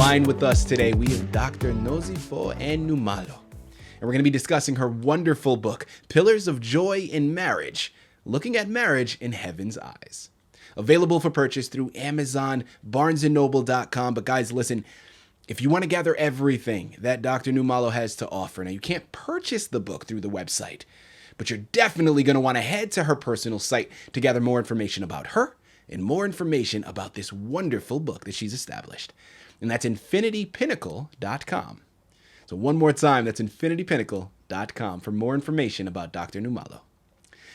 line with us today, we have Dr. Nozipho and Nxumalo. And we're going to be discussing her wonderful book, Pillars of Joy in Marriage, Looking at Marriage in Heaven's Eyes. Available for purchase through Amazon, barnesandnoble.com. But guys, listen, if you want to gather everything that Dr. Nxumalo has to offer, now you can't purchase the book through the website, but you're definitely going to want to head to her personal site to gather more information about her and more information about this wonderful book that she's established. And that's infinitypinnacle.com. So one more time, that's infinitypinnacle.com for more information about Dr. Nxumalo.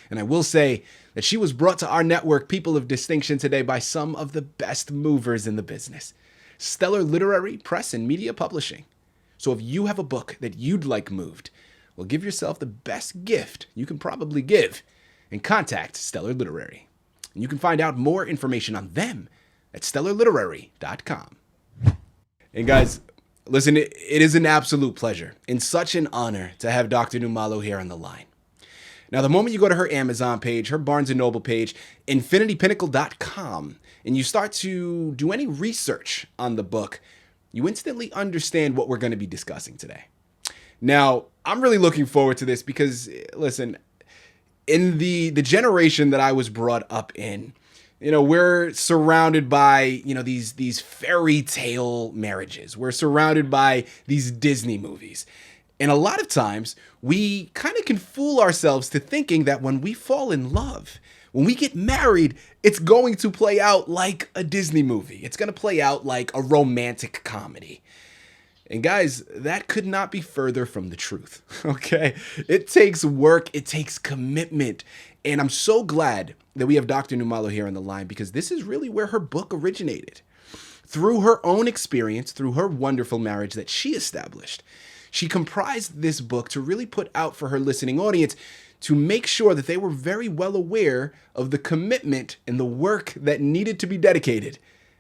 And I will say that she was brought to our network, People of Distinction, today by some of the best movers in the business. Stellar Literary, Press, and Media Publishing. So if you have a book that you'd like moved, well, give yourself the best gift you can probably give and contact Stellar Literary. And you can find out more information on them at stellarliterary.com. And guys, listen, it is an absolute pleasure and such an honor to have Dr. Nxumalo here on the line. Now, the moment you go to her Amazon page, her Barnes & Noble page, infinitypinnacle.com, and you start to do any research on the book, you instantly understand what we're going to be discussing today. Now, I'm really looking forward to this because, listen, in the generation that I was brought up in, we're surrounded by, these fairy tale marriages. We're surrounded by these Disney movies. And a lot of times we kind of can fool ourselves to thinking that when we fall in love, when we get married, it's going to play out like a Disney movie. It's going to play out like a romantic comedy. And guys, that could not be further from the truth, okay? It takes work, it takes commitment. And I'm so glad that we have Dr. Nxumalo here on the line because this is really where her book originated. Through her own experience, through her wonderful marriage that she established, she comprised this book to really put out for her listening audience to make sure that they were very well aware of the commitment and the work that needed to be dedicated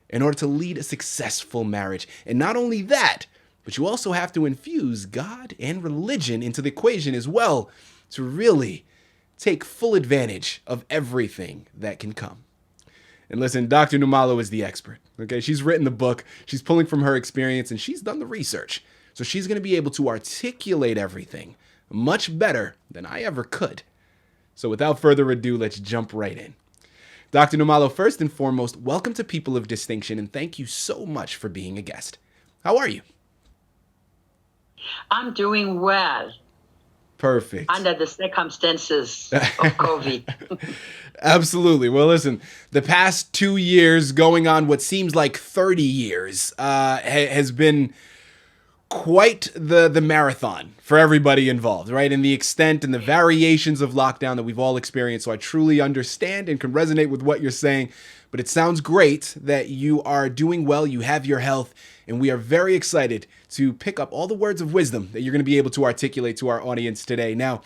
in order to lead a successful marriage. And not only that, but you also have to infuse God and religion into the equation as well to really take full advantage of everything that can come. And listen, Dr. Nxumalo is the expert, okay? She's written the book, she's pulling from her experience, and she's done the research. So she's going to be able to articulate everything much better than I ever could. So without further ado, let's jump right in. Dr. Nxumalo, first and foremost, welcome to People of Distinction, and thank you so much for being a guest. How are you? I'm doing well. Perfect. Under the circumstances of COVID. Absolutely. Well, listen, the past 2 years, going on what seems like 30 years, has been quite the marathon for everybody involved, right? And the extent and the variations of lockdown that we've all experienced. So I truly understand and can resonate with what you're saying. But it sounds great that you are doing well, you have your health, and we are very excited to pick up all the words of wisdom that you're going to be able to articulate to our audience today. Now,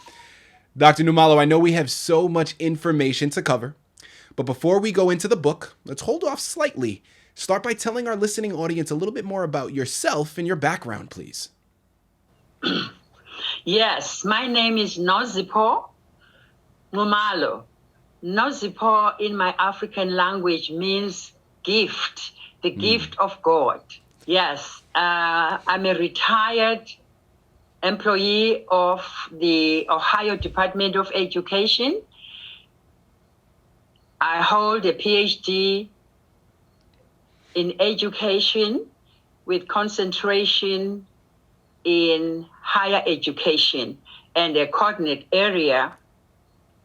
Dr. Nxumalo, I know we have so much information to cover, but before we go into the book, let's hold off slightly. Start by telling our listening audience a little bit more about yourself and your background, please. Yes, my name is Nozipho Nxumalo. Nozipho in my African language means gift, the gift of God. Yes, I'm a retired employee of the Ohio Department of Education. I hold a PhD in education with concentration in higher education and a coordinate area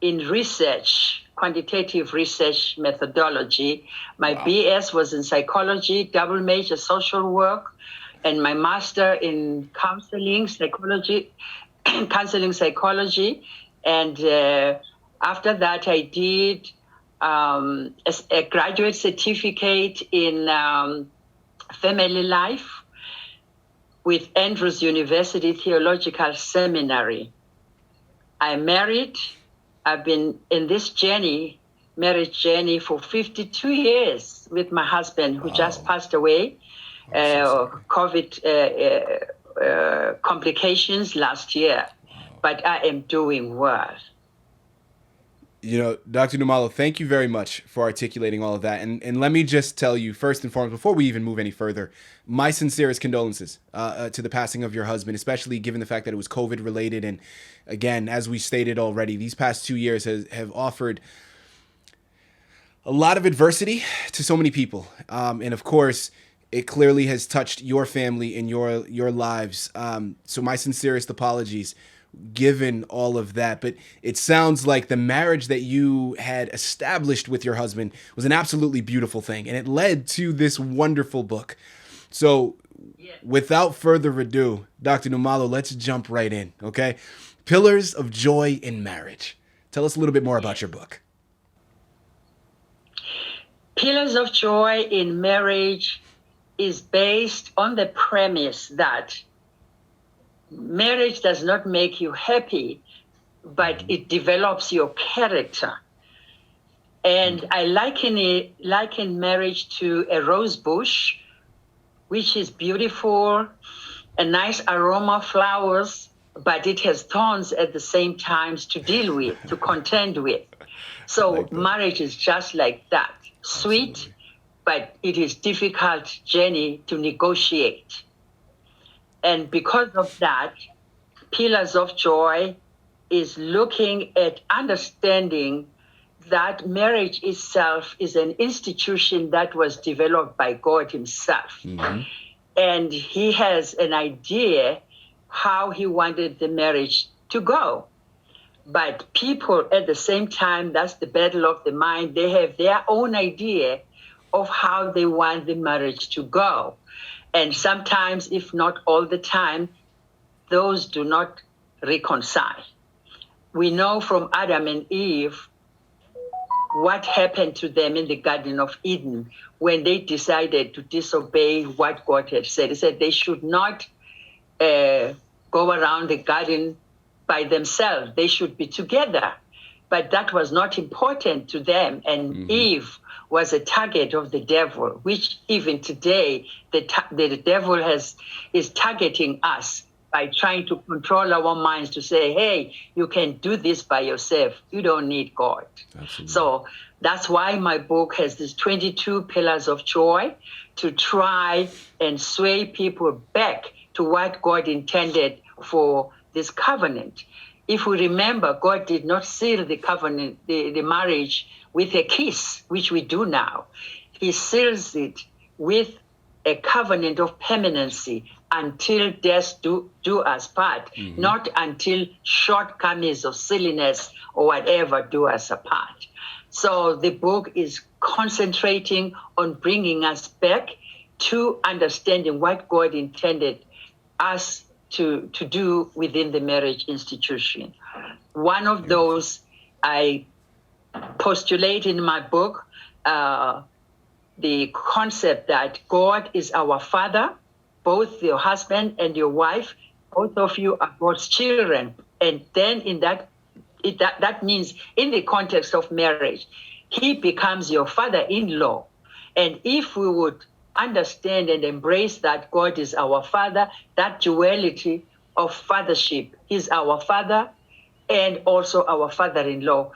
in research, quantitative research methodology. My BS was in psychology, double major social work, and my master in counseling psychology. And after that, I did a graduate certificate in family life with Andrews University Theological Seminary. I'm married. I've been in this marriage journey for 52 years with my husband who just passed away, COVID complications last year, but I am doing well. Dr. Nxumalo, thank you very much for articulating all of that. And let me just tell you, first and foremost, before we even move any further, my sincerest condolences to the passing of your husband, especially given the fact that it was COVID related. And again, as we stated already, these past 2 years have offered a lot of adversity to so many people. And of course, it clearly has touched your family and your lives. So my sincerest apologies given all of that. But it sounds like the marriage that you had established with your husband was an absolutely beautiful thing, and it led to this wonderful book. So without further ado, Dr. Nxumalo, let's jump right in, okay? Pillars of Joy in Marriage. Tell us a little bit more about your book. Pillars of Joy in Marriage is based on the premise that marriage does not make you happy, but it develops your character. And I liken marriage to a rose bush, which is beautiful, a nice aroma, flowers, but it has thorns at the same time to deal with, to contend with. So marriage is just like that, sweet, absolutely, but it is difficult journey to negotiate. And because of that, Pillars of Joy is looking at understanding that marriage itself is an institution that was developed by God himself. Mm-hmm. And he has an idea how he wanted the marriage to go. But people at the same time, that's the battle of the mind, they have their own idea of how they want the marriage to go. And sometimes, if not all the time, those do not reconcile. We know from Adam and Eve what happened to them in the Garden of Eden when they decided to disobey what God had said. He said they should not go around the garden by themselves. They should be together. But that was not important to them. And mm-hmm. Eve was a target of the devil, which even today the devil is targeting us by trying to control our minds to say, hey, you can do this by yourself. You don't need God. Absolutely. So that's why my book has these 22 pillars of joy to try and sway people back to what God intended for this covenant. If we remember, God did not seal the covenant, the marriage with a kiss, which we do now. He seals it with a covenant of permanency until death do us part, mm-hmm. not until shortcomings of silliness or whatever do us apart. So the book is concentrating on bringing us back to understanding what God intended us to do within the marriage institution. One of those I postulate in my book, the concept that God is our Father, both your husband and your wife, both of you are God's children. And then in that means in the context of marriage, he becomes your father-in-law. And if we would understand and embrace that God is our Father, that duality of fathership, he's our Father and also our father-in-law,